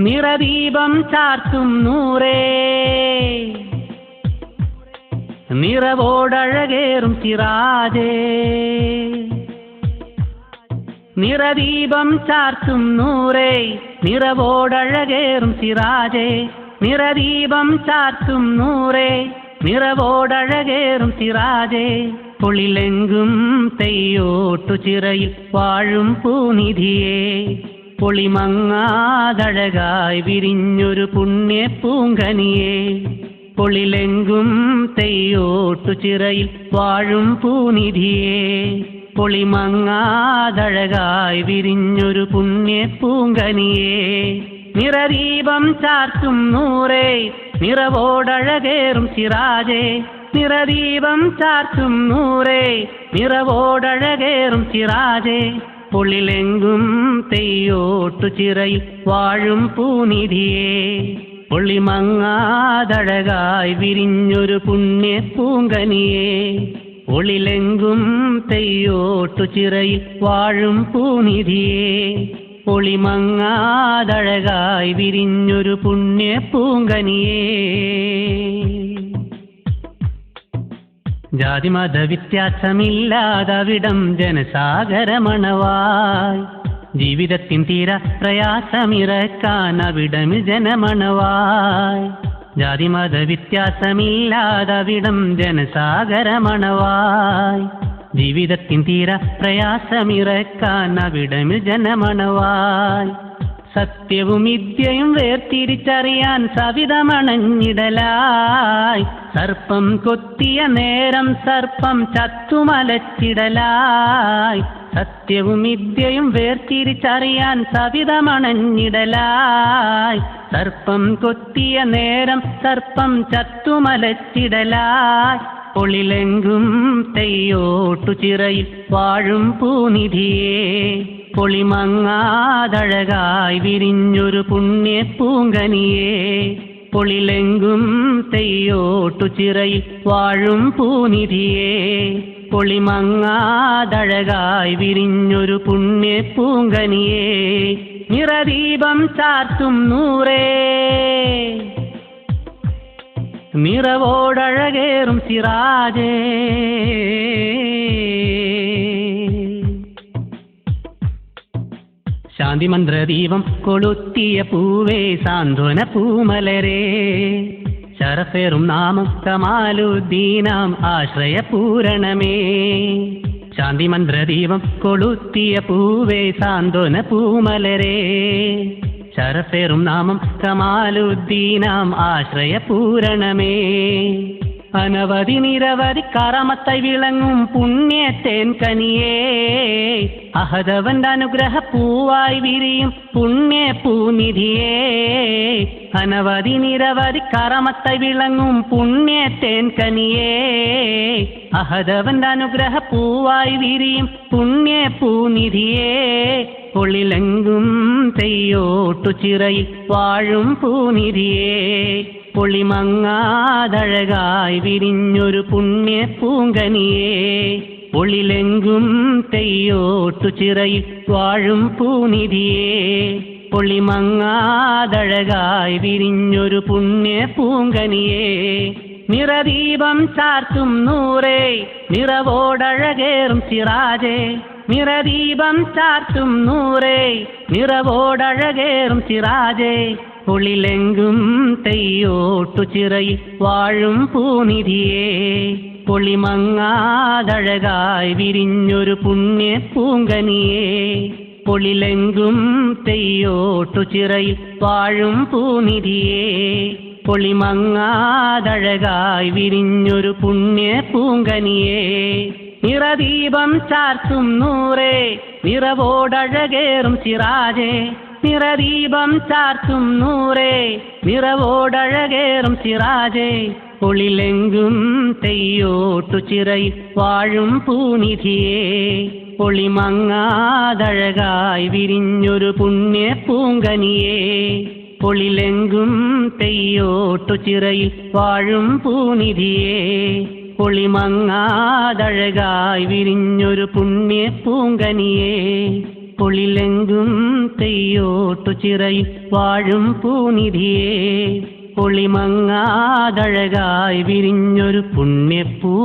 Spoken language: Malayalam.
നിറദീപം ചാർത്തും നൂറേ, നിറവോടഴകേറും സിറാജേ. നിറദീപം ചാർത്തും നൂറേ, നിറവോടഴകേറും സിറാജേ. നിറദീപം ചാർത്തും നൂറേ, നിറവോടഴകേറും സിറാജേ. പൊളിലെങ്കും തെയ്യോട്ടു ചിറയിൽ വാഴും പൂനിധിയേ, പൊളിമങ്ങാതഴകായി വിരിഞ്ഞൊരു പുണ്യ പൂങ്കനിയേ. പൊളിലെങ്കും തെയ്യോട്ടു ചിറയിൽ വാഴും പൂനിധിയേ, പൊളിമങ്ങാതഴകായി വിരിഞ്ഞൊരു പുണ്യ പൂങ്കനിയേ. നിറദീപം ചാർത്തും നൂറേ, നിറവോടഴകേറും സിറാജേ. നിറദീപം ചാർത്തും നൂറേ, നിറവോടഴകേറും സിറാജേ. പൊളിലെങ്കും തെയ്യോട്ടു ചിറയിൽ വാഴും പൂനിധിയേ, പൊളിമങ്ങാതഴകായി വിരിഞ്ഞൊരു പുണ്യ പൂങ്കനിയേ. പൊളിലെങ്കും തെയ്യോട്ടു ചിറയിൽ വാഴും പൂനിധിയേ, പൊളിമങ്ങാതഴകായി വിരിഞ്ഞൊരു പുണ്യ പൂങ്കനിയേ. ജാതിമത വ്യത്യാസമില്ലാതവിടം ജനസാഗരമണവായി, ജീവിതത്തിൻ തീര പ്രയാസമിറക്കാൻ അവിടമിൽ ജനമണവായി. ജാതിമത വ്യത്യാസമില്ലാതവിടം ജനസാഗരമണവായി, ജീവിതത്തിൻ തീര പ്രയാസമിറക്കാൻ അവിടമിൽ ജനമണവായി. സത്യവും വിദ്യയും വേർതിരിച്ചറിയാൻ സവിതമണഞ്ഞിടലായി, സർപ്പം കൊത്തിയ നേരം സർപ്പം ചത്തുമലച്ചിടലായി. സത്യവും വിദ്യയും വേർതിരിച്ചറിയാൻ സവിതമണഞ്ഞിടലായി, സർപ്പം കൊത്തിയ നേരം സർപ്പം ചത്തുമലച്ചിടലായി. പൊളിലെങ്കും തെയ്യോട്ടു ചിറയിൽ വാഴും പൂനിധിയേ, പൊളിമങ്ങാതഴകായി വിരിഞ്ഞൊരു പുണ്യ പൂങ്കനിയേ. പൊളിലെങ്കും തെയ്യോട്ടു ചിറയിൽ വാഴും പൂനിധിയേ, പൊളിമങ്ങാതഴകായി വിരിഞ്ഞൊരു പുണ്യ പൂങ്കനിയേ. നിറദീപം ചാർത്തും നൂറേ, നിറവോടഴകേറും സിറാജേ. ശാന്തിമന്ത്രദീപം കൊളുത്തിയ പൂവേ, സാന്ത്വന പൂമലരേ. ശരഫേറും നാമം കമാലുദ്ദീനാം ആശ്രയപൂരണമേ. ശാന്തിമന്ത്രദീപം കൊളുത്തിയ പൂവേ, സാന്ത്വന പൂമലരേ. ശരഫേറും നാമം കമാലുദ്ദീനാം ആശ്രയപൂരണമേ. അനവധി നിരവധി കറമത്തായി വിളങ്ങും പുണ്യത്തേൻ കനിയേ, അഹദവന്റെ അനുഗ്രഹ പൂവായി വിരിയും പുണ്യ പൂനിധിയേ. അനവധി നിരവധി കറമത്തായി വിളങ്ങും പുണ്യത്തേൻ കനിയേ, അഹദവന്റെ അനുഗ്രഹ പൂവായി വിരിയും പുണ്യ പൂനിധിയേ. പൊളിലെങ്കും തെയ്യോട്ടു ചിറയിൽ വാഴും പൂനിധിയേ, പൊളിമങ്ങാതഴകായി വിരിഞ്ഞൊരു പുണ്യ പൂങ്കനിയേ. പൊളിലെങ്കും തെയ്യോട്ടു ചിറയിൽ വാഴും പൂനിധിയേ, പൊളിമങ്ങാതഴകായി വിരിഞ്ഞൊരു പുണ്യ പൂങ്കനിയേ. നിറദീപം ചാർത്തും നൂറേ, നിറവോടഴകേറും സിറാജേ. നിറദീപം ചാർത്തും നൂറേ, നിറവോടഴകേറും സിറാജേ. പൊളിലെങ്കും തെയ്യോട്ടു ചിറയിൽ വാഴും പൂനിധിയേ, പൊളിമങ്ങാതഴകായി വിരിഞ്ഞൊരു പുണ്യ പൂങ്കനിയേ. പൊളിലെങ്കും തെയ്യോട്ടു ചിറയിൽ വാഴും പൂനിധിയേ, പൊളിമങ്ങാതഴകായി വിരിഞ്ഞൊരു പുണ്യ പൂങ്കനിയേ. നിറദീപം ചാർത്തും നൂറേ, നിറവോടഴകേറും സിറാജേ. നിറദീപം ചാർത്തും നൂറേ, നിറവോടഴകേറും സിറാജേ. പൊളിലെങ്കും തെയ്യോട്ടു ചിറയിൽ വാഴും പൂനിധിയേ, പൊളിമങ്ങാതഴകായി വിരിഞ്ഞൊരു പുണ്യ പൂങ്കനിയേ. പൊളിലെങ്കും തെയ്യോട്ടു ചിറയിൽ വാഴും പൂനിധിയേ, പൊളിമങ്ങാതഴകായി വിരിഞ്ഞൊരു പുണ്യ പൂങ്കനിയേ. ഒളിലെങ്കും തെയ്യോട്ടു ചിറയിൽ വാഴും പൂനിധിയേ ഒളിമങ്ങാതഴകായി വിരിഞ്ഞൊരു പുണ്യപ്പൂങ്കനിയേ